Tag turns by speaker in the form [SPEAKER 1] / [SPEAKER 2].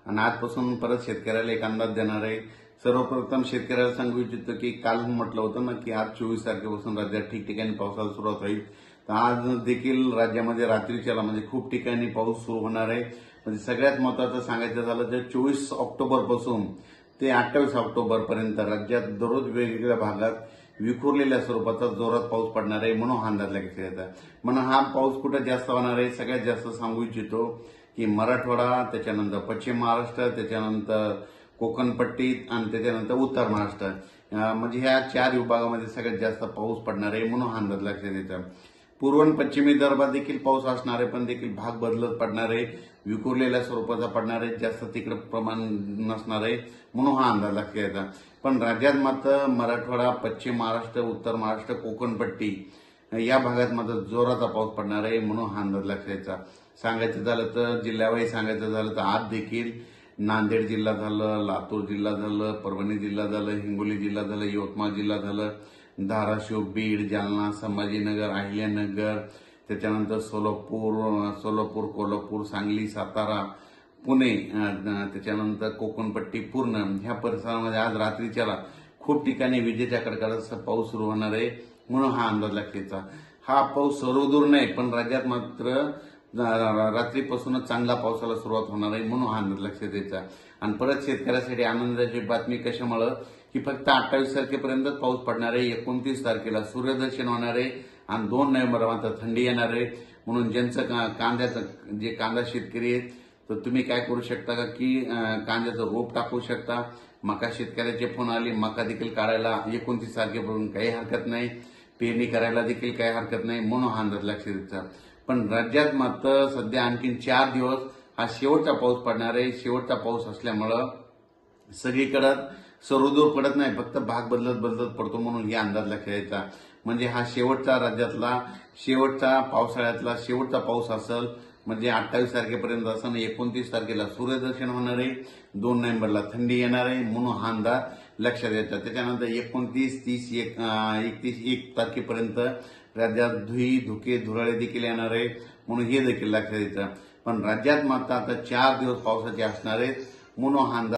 [SPEAKER 1] आणि आजपासून परत शेतकऱ्याला एक अंदाज देणार आहे। सर्वप्रथम शेतकऱ्याला सांगू इच्छितो की काल म्हटलं होतं ना की आज 24 तारखेपासून राज्यात ठिकठिकाणी पावसाला सुरुवात होईल, तर आज देखील राज्यामध्ये रात्रीच्याला म्हणजे खूप ठिकाणी पाऊस सुरू होणार आहे। म्हणजे सगळ्यात महत्त्वाचं सांगायचं झालं तर 24 ऑक्टोबरपासून ते 28 ऑक्टोबर पर्यंत राज्यात दररोज वेगवेगळ्या भागात विखुरलेल्या स्वरूपाचा जोरात पाऊस पडणार आहे, म्हणून हा अंदाज लागण्यात येत आहे। म्हणून हा पाऊस कुठे जास्त होणार आहे, सगळ्यात जास्त सांगू इच्छितो की मराठवाडा, त्याच्यानंतर पश्चिम महाराष्ट्र, त्याच्यानंतर कोकणपट्टी आणि त्याच्यानंतर उत्तर महाराष्ट्र, म्हणजे ह्या 4 विभागामध्ये सगळ्यात जास्त पाऊस पडणार आहे, म्हणून हा अंदाज लक्षात येतो। पूर्व आणि पश्चिमी विदर्भात देखील पाऊस असणार आहे, पण देखील भाग बदलत पडणार आहे, विखुरलेल्या स्वरूपाचा पडणार आहे, जास्त तिकडे प्रमाण नसणार आहे, म्हणून हा अंदाज लक्षात येतो। पण राज्यात मात्र मराठवाडा, पश्चिम महाराष्ट्र, उत्तर महाराष्ट्र, कोकणपट्टी या भागात मात्र जोराचा पाऊस पडणार आहे, म्हणून हा अंदाज लक्षात यायचा। सांगायचं झालं तर जिल्ह्यावाईज सांगायचं झालं तर आज देखील नांदेड जिल्हा झालं, लातूर जिल्हा झालं, परभणी जिल्हा झालं, हिंगोली जिल्हा झालं, यवतमाळ जिल्हा झालं, धाराशिव, बीड, जालना, संभाजीनगर, अहिल्यानगर, त्याच्यानंतर सोलापूर, कोल्हापूर, सांगली, सातारा, पुणे, त्याच्यानंतर कोकणपट्टी पूर्ण ह्या परिसरामध्ये आज रात्रीच्याला खूप ठिकाणी विजेच्या कडकडाटासह पाऊस सुरू होणार आहे, म्हणून हा अंदाज लागतेचा। हा पाऊस सर्वदूर नाही, पण राज्यात मात्र रात्रीपासूनच चांगला पावसाला सुरुवात होणार आहे, म्हणून हा अंदाज लक्षात यायचा। आणि परत शेतकऱ्यासाठी आनंदाची बातमी कशामुळे की फक्त 28 तारखेपर्यंतच पाऊस पडणार आहे, 29 तारखेला सूर्यदर्शन होणार आहे आणि 2 नोव्हेंबर मात्र थंडी येणार आहे। म्हणून ज्यांचं कांद्याचं जे कांदा शेतकरी आहेत तर तुम्ही काय करू शकता का की कांद्याचं रोप टाकू शकता। मका शेतकऱ्याचे फोन आले, मका देखील काढायला 29 तारखेपर्यंत काही हरकत नाही, पेरणी करायला देखील काही हरकत नाही, म्हणून हा अंदाज लक्षात द्यायचा। पण राज्यात मात्र सध्या आणखीन 4 दिवस हा शेवटचा पाऊस पडणार आहे। शेवटचा पाऊस असल्यामुळं सगळीकडे सर्वदूर पडत नाही, फक्त भाग बदलत पडतो, म्हणून हे अंदाज लक्षात यायचा। म्हणजे हा शेवटचा राज्यातला शेवटचा पावसाळ्यातला शेवटचा पाऊस असेल, म्हणजे 28 तारखेपर्यंत असं 29 तारखेला सूर्यदर्शन होणार आहे, 2 नोव्हेंबरला थंडी येणार आहे, म्हणून हा अंदाज लक्षात यायचा। त्याच्यानंतर 29, 30, 1 तारखेपर्यंत राज्यात धुके धुराळे देखील येणार आहे, म्हणून हे देखील लक्षात यायचं। पण राज्यात मात्र आता 4 दिवस पावसाचे असणार आहेत, म्हणून हा अंदाज